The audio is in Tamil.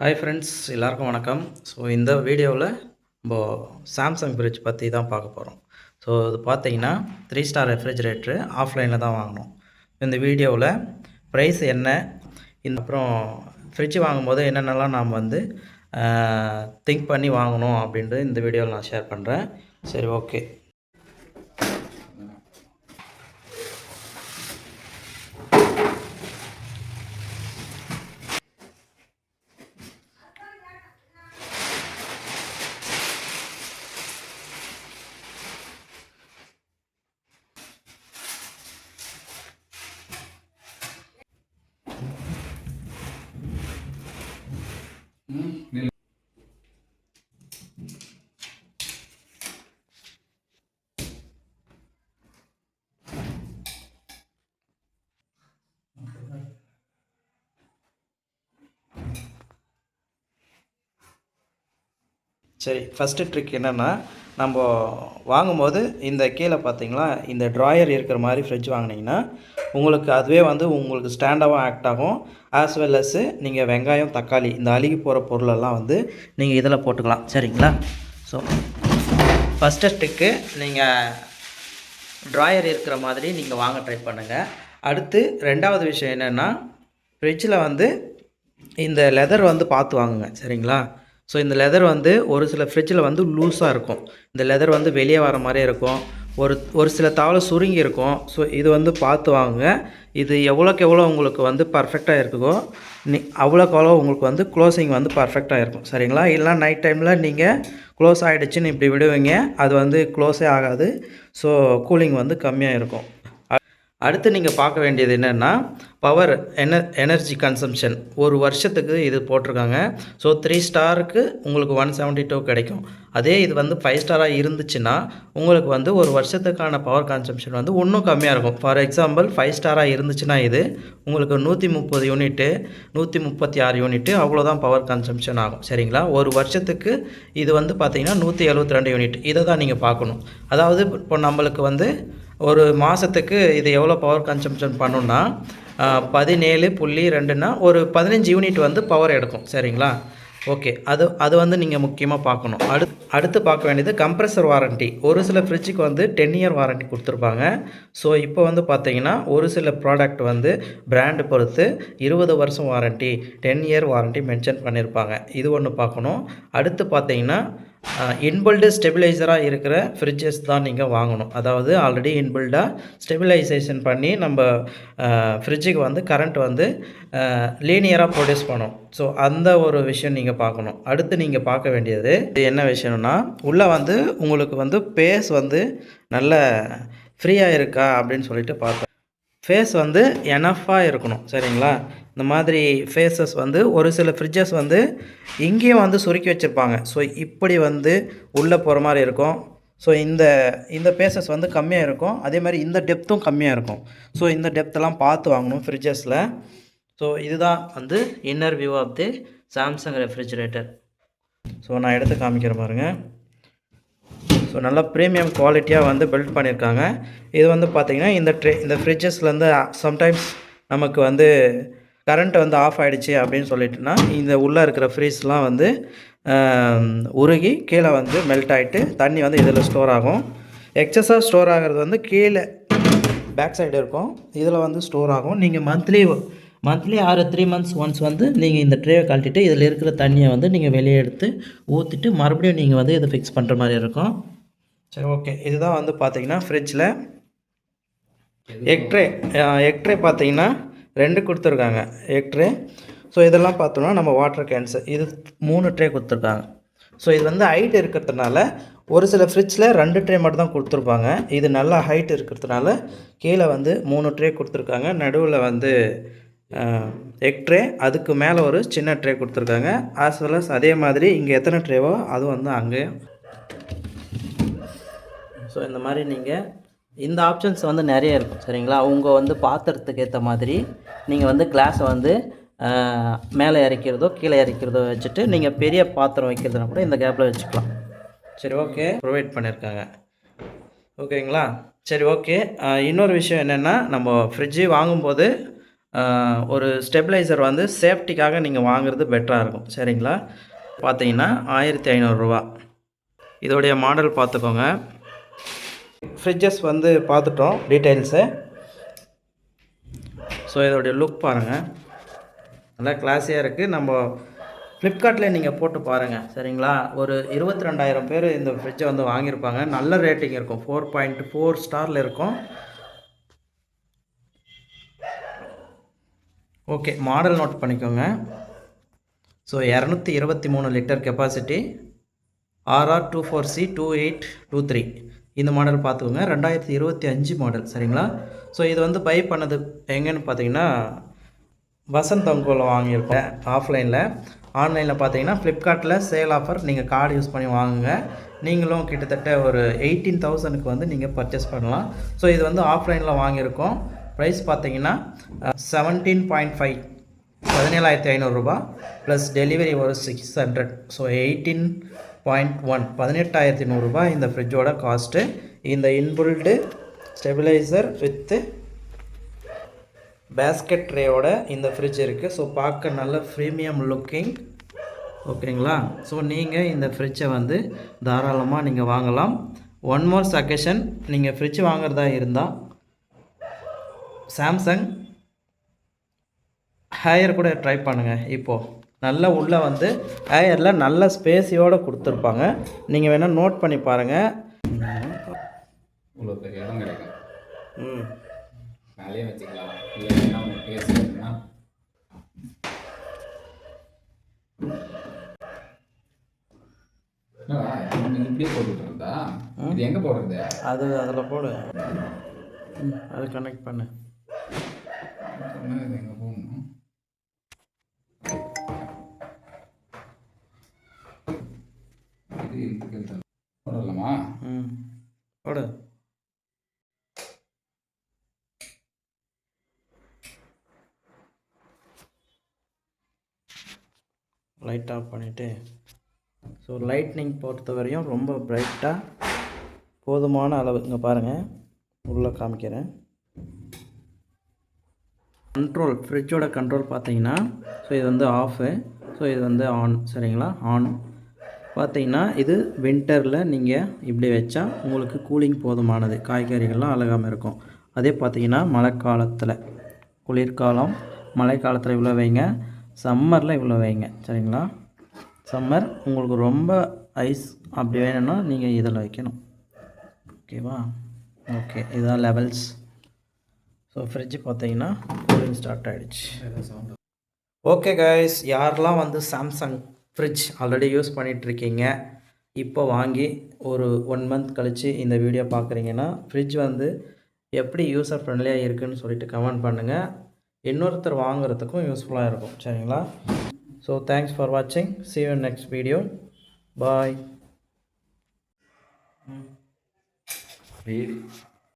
ஹாய் ஃப்ரெண்ட்ஸ், எல்லாருக்கும் வணக்கம். ஸோ இந்த வீடியோவில் நம்ம சாம்சங் ஃப்ரிட்ஜ் பற்றி தான் பார்க்க போகிறோம். ஸோ இது பார்த்தீங்கன்னா 3 ஸ்டார் ரெஃப்ரிஜரேட்டரு ஆஃப்லைனில் தான் வாங்கினோம். இந்த வீடியோவில் ப்ரைஸ் என்ன, அப்புறம் ஃப்ரிட்ஜ் வாங்கும்போது என்னென்னலாம் நாம் வந்து திங்க் பண்ணி வாங்கணும் அப்படின்ட்டு இந்த வீடியோவில் நான் ஷேர் பண்ணுறேன். சரி, ஓகே. சரி, ஃபஸ்ட்டு ட்ரிக் என்னென்னா, நம்ம வாங்கும்போது இந்த கீழே பார்த்தீங்களா, இந்த ட்ராயர் இருக்கிற மாதிரி ஃப்ரிட்ஜ் வாங்கினீங்கன்னா உங்களுக்கு அதுவே வந்து உங்களுக்கு ஸ்டாண்டாகவும் ஆக்ட் ஆகும். ஆஸ் வெல் அஸ் நீங்கள் வெங்காயம், தக்காளி இந்த அழுகி போகிற பொருளெல்லாம் வந்து நீங்கள் இதில் போட்டுக்கலாம். சரிங்களா? ஸோ ஃபஸ்ட்டு ட்ரிக்கு, நீங்கள் ட்ராயர் இருக்கிற மாதிரி நீங்கள் வாங்க ட்ரை பண்ணுங்கள். அடுத்து ரெண்டாவது விஷயம் என்னென்னா, ஃப்ரிட்ஜில் வந்து இந்த லெதர் வந்து பார்த்து வாங்குங்க. சரிங்களா? ஸோ இந்த லெதர் வந்து ஒரு சில ஃப்ரிட்ஜில் வந்து லூஸாக இருக்கும். இந்த லெதர் வந்து வெளியே வர மாதிரியே இருக்கும். ஒரு சில தவளை சுருங்கி இருக்கும். ஸோ இது வந்து பார்த்து வாங்குங்க. இது எவ்வளோக்கு எவ்வளோ உங்களுக்கு வந்து பர்ஃபெக்டாக இருக்குதோ அவ்வளோக்கு அவ்வளோ உங்களுக்கு வந்து க்ளோசிங் வந்து பர்ஃபெக்டாக இருக்கும். சரிங்களா? இல்லை நைட் டைமில் நீங்கள் க்ளோஸ் ஆகிடுச்சின்னு இப்படி விடுவீங்க, அது வந்து க்ளோஸே ஆகாது. ஸோ கூலிங் வந்து கம்மியாக இருக்கும். அடுத்து நீங்கள் பார்க்க வேண்டியது என்னென்னா, பவர் எனர்ஜி கன்சம்ஷன் ஒரு வருஷத்துக்கு இது போட்டிருக்காங்க. ஸோ 3 ஸ்டாருக்கு உங்களுக்கு 172 கிடைக்கும். அதே இது வந்து 5 ஸ்டாராக இருந்துச்சுன்னா உங்களுக்கு வந்து ஒரு வருஷத்துக்கான பவர் கன்சம்ஷன் வந்து இன்னும் கம்மியாக இருக்கும். ஃபார் எக்ஸாம்பிள் 5 ஸ்டாராக இருந்துச்சுன்னா இது உங்களுக்கு 130 யூனிட்டு, 136 யூனிட்டு அவ்வளோதான் பவர் கன்சம்ஷன் ஆகும். சரிங்களா? ஒரு வருஷத்துக்கு இது வந்து பார்த்திங்கன்னா 172 யூனிட். இதை தான் நீங்கள் பார்க்கணும். அதாவது இப்போ நம்மளுக்கு வந்து ஒரு மாதத்துக்கு இது எவ்வளோ பவர் கன்சம்ஷன் பண்ணுன்னா 17.2ன்னா ஒரு 15 யூனிட் வந்து பவர் எடுக்கும். சரிங்களா? ஓகே. அது வந்து நீங்கள் முக்கியமாக பார்க்கணும். அடுத்து பார்க்க வேண்டியது கம்ப்ரெசர் வாரண்ட்டி. ஒரு சில ஃப்ரிட்ஜுக்கு வந்து 10 இயர் வாரண்ட்டி கொடுத்துருப்பாங்க. ஸோ இப்போ வந்து பார்த்தீங்கன்னா ஒரு சில ப்ராடக்ட் வந்து பிராண்டு பொறுத்து 20 வருஷம் வாரண்ட்டி, 10 இயர் வாரண்ட்டி மென்ஷன் பண்ணியிருப்பாங்க. இது ஒன்று பார்க்கணும். அடுத்து பார்த்தீங்கன்னா இன்பில்டு ஸ்டெபிலைசராக இருக்கிற ஃப்ரிட்ஜஸ் தான் நீங்கள் வாங்கணும். அதாவது ஆல்ரெடி இன்பில்டாக ஸ்டெபிலைசேஷன் பண்ணி நம்ம ஃப்ரிட்ஜுக்கு வந்து கரண்ட் வந்து லீனியராக ப்ரொடியூஸ் பண்ணும். ஸோ அந்த ஒரு விஷயம் நீங்கள் பார்க்கணும். அடுத்து நீங்கள் பார்க்க வேண்டியது என்ன விஷயம்னா, உள்ளே வந்து உங்களுக்கு வந்து பேஸ் வந்து நல்ல ஃப்ரீயாக இருக்கா அப்படின்னு சொல்லிட்டு பார்ப்பேன். ஃபேஸ் வந்து எனஃபாக இருக்கணும். சரிங்களா? இந்த மாதிரி ஃபேஸஸ் வந்து ஒரு சில ஃப்ரிட்ஜஸ் வந்து இங்கேயும் வந்து சுருக்கி வச்சுருப்பாங்க. ஸோ இப்படி வந்து உள்ளே போகிற மாதிரி இருக்கும். ஸோ இந்த ஃபேஸஸ் வந்து கம்மியாக இருக்கும். அதே மாதிரி இந்த டெப்த்தும் கம்மியாக இருக்கும். ஸோ இந்த டெப்த்தெல்லாம் பார்த்து வாங்கணும் ஃப்ரிட்ஜஸில். ஸோ இதுதான் வந்து inner view of the Samsung refrigerator. So நான் எடுத்து காமிக்கிறேன் பாருங்கள். ஸோ நல்லா ப்ரீமியம் குவாலிட்டியாக வந்து பில்ட் பண்ணியிருக்காங்க. இது வந்து பார்த்திங்கன்னா இந்த ஃப்ரிட்ஜஸ்லேருந்து சம்டைம்ஸ் நமக்கு வந்து கரண்ட் வந்து ஆஃப் ஆகிடுச்சு அப்படின்னு சொல்லிட்டுனா இந்த உள்ளே இருக்கிற ஃப்ரீஸ்லாம் வந்து உருகி கீழே வந்து மெல்ட் ஆகிட்டு தண்ணி வந்து இதில் ஸ்டோர் ஆகும். எக்ஸஸாக ஸ்டோர் ஆகிறது வந்து கீழே பேக் சைடு இருக்கும். இதில் வந்து ஸ்டோர் ஆகும். நீங்கள் மந்த்லி ஆறு 3 months ஒன்ஸ் வந்து நீங்கள் இந்த ட்ரேவை கழட்டிட்டு இதில் இருக்கிற தண்ணியை வந்து நீங்கள் வெளியே எடுத்து ஊற்றிட்டு மறுபடியும் நீங்கள் வந்து இதை ஃபிக்ஸ் பண்ணுற மாதிரி இருக்கும். சரி, ஓகே. இதுதான் வந்து பார்த்தீங்கன்னா ஃப்ரிட்ஜில் எக் ட்ரே பார்த்தீங்கன்னா 2 கொடுத்துருக்காங்க எக் ட்ரே. ஸோ இதெல்லாம் பார்த்தோம்னா நம்ம வாட்டர் கேன்ஸு இது 3 ட்ரே கொடுத்துருக்காங்க. ஸோ இது வந்து ஹைட் இருக்கிறதுனால ஒரு சில ஃப்ரிட்ஜில் 2 ட்ரே மட்டும் தான் கொடுத்துருப்பாங்க. இது நல்லா ஹைட் இருக்கிறதுனால கீழே வந்து 3 ட்ரே கொடுத்துருக்காங்க. நடுவில் வந்து எக் ட்ரே, அதுக்கு மேலே ஒரு சின்ன ட்ரே கொடுத்துருக்காங்க. ஆஸ் வெல் அஸ் அதே மாதிரி இங்கே எத்தனை ட்ரேவோ அது வந்து அங்கே. ஸோ இந்த மாதிரி நீங்கள் இந்த ஆப்ஷன்ஸ் வந்து நிறைய இருக்கும். சரிங்களா? அவங்க வந்து பாத்திரத்துக்கு ஏற்ற மாதிரி நீங்கள் வந்து கிளாஸை வந்து மேலே இறக்கிறதோ கீழே இறக்கிறதோ வச்சுட்டு நீங்கள் பெரிய பாத்திரம் வைக்கிறதுனா கூட இந்த கேப்பில் வச்சுக்கலாம். சரி, ஓகே. ப்ரொவைட் பண்ணியிருக்காங்க. ஓகேங்களா? சரி, ஓகே. இன்னொரு விஷயம் என்னென்னா, நம்ம ஃப்ரிட்ஜு வாங்கும்போது ஒரு ஸ்டெபிளைசர் வந்து சேஃப்டிக்காக நீங்கள் வாங்குறது பெட்டராக இருக்கும். சரிங்களா? பார்த்தீங்கன்னா 1500 இதோடைய மாடல் பார்த்துக்கோங்க. ஃப்ரிட்ஜஸ் வந்து பார்த்துட்டோம் டீட்டெயில்ஸு. ஸோ இதோடைய லுக் பாருங்கள், நல்லா கிளாஸியாக இருக்குது. நம்ம ஃப்ளிப்கார்ட்டில் நீங்கள் போட்டு பாருங்கள். சரிங்களா? ஒரு 22,000 பேர் இந்த ஃப்ரிட்ஜை வந்து வாங்கியிருப்பாங்க. நல்ல ரேட்டிங் இருக்கும், 4.4 ஸ்டாரில் இருக்கும். ஓகே, மாடல் நோட் பண்ணிக்கோங்க. ஸோ 223 லிட்டர் கெப்பாசிட்டி, RR24C2823 இந்த மாடல் பார்த்துக்கோங்க. 2025 மாடல். சரிங்களா? ஸோ இது வந்து பை பண்ணது எங்கேன்னு பார்த்தீங்கன்னா வசந்த் அங்கோவில் வாங்கியிருக்கேன் ஆஃப்லைனில். ஆன்லைனில் பார்த்தீங்கன்னா ஃப்ளிப்கார்ட்டில் சேல் ஆஃபர், நீங்கள் கார்டு யூஸ் பண்ணி வாங்குங்க. நீங்களும் கிட்டத்தட்ட ஒரு 18,000க்கு வந்து நீங்கள் பர்ச்சேஸ் பண்ணலாம். ஸோ இது வந்து ஆஃப்லைனில் வாங்கியிருக்கோம். ப்ரைஸ் பார்த்தீங்கன்னா 17.5 17,500 ப்ளஸ் டெலிவரி ஒரு 600. ஸோ 18.1 18,100 இந்த ஃப்ரிட்ஜோட காஸ்ட்டு. இந்த இன்பில்டு ஸ்டெபிளைசர் வித்து பேஸ்கெட் ட்ரேயோட இந்த ஃப்ரிட்ஜ் இருக்குது. ஸோ பார்க்க நல்ல ப்ரீமியம் லுக்கிங். ஓகேங்களா? ஸோ நீங்கள் இந்த ஃப்ரிட்ஜை வந்து தாராளமாக நீங்கள் வாங்கலாம். ஒன் மோர் சஜஷன், நீங்கள் ஃப்ரிட்ஜ் வாங்குறதா இருந்தால் சாம்சங் ஹேயர் கூட ட்ரை பண்ணுங்கள். இப்போது நல்ல உள்ளே வந்து ஹேயரில் நல்ல ஸ்பேஸியோடு கொடுத்துருப்பாங்க. நீங்கள் வேணால் நோட் பண்ணி பாருங்கள். இவ்வளோ பெரிய இடம் கிடைக்கும். மேலேயே வச்சுக்கலாம். இல்லைன்னா பேசுறதுன்னா இப்படியே போட்டுட்டு இருந்தா இது எங்கே போடுறது? அது அதில் போடு, அது கனெக்ட் பண்ணு. இது எங்கே போடணும்? இது போடலாமா? போடு. லைட் ஆஃப் பண்ணிவிட்டு, ஸோ லைட்னிங் பொறுத்த வரையும் ரொம்ப பிரைட்டாக போதுமான அளவு. இங்கே பாருங்கள், உள்ளே காமிக்கிறேன். கண்ட்ரோல், ஃப்ரிட்ஜோட கண்ட்ரோல் பார்த்தீங்கன்னா, ஸோ இது வந்து ஆஃபு, ஸோ இது வந்து ஆன். சரிங்களா? ஆன் பார்த்தீங்கன்னா இது வின்டரில் நீங்கள் இப்படி வச்சா உங்களுக்கு கூலிங் போதுமானது, காய்கறிகள்லாம் அழகாமல் இருக்கும். அதே பார்த்தீங்கன்னா மழைக்காலத்தில், குளிர்காலம் மழைக்காலத்தில் இவ்வளோ வைங்க, சம்மரில் இவ்வளோ வைங்க. சரிங்களா? சம்மர் உங்களுக்கு ரொம்ப ஐஸ் அப்படி வேணும்னா நீங்கள் இதில் வைக்கணும். ஓகேவா? ஓகே, இதுதான் லெவல்ஸ். ஸோ ஃப்ரிட்ஜ் பார்த்தீங்கன்னா கூலிங் ஸ்டார்ட் ஆகிடுச்சு. ஓகே கைஸ், யாரெல்லாம் வந்து சாம்சங் ஃப்ரிட்ஜ் ஆல்ரெடி யூஸ் பண்ணிகிட்ருக்கீங்க, இப்போ வாங்கி ஒரு 1 மந்த் கழித்து இந்த வீடியோ பார்க்குறீங்கன்னா ஃப்ரிட்ஜ் வந்து எப்படி யூஸர் ஃப்ரெண்ட்லியாக இருக்குதுன்னு சொல்லிட்டு கமெண்ட் பண்ணுங்கள். இன்னொருத்தர் வாங்குறதுக்கும் யூஸ்ஃபுல்லாக இருக்கும். சரிங்களா? ஸோ தேங்க்ஸ் ஃபார் வாட்சிங். see you in next video. Bye.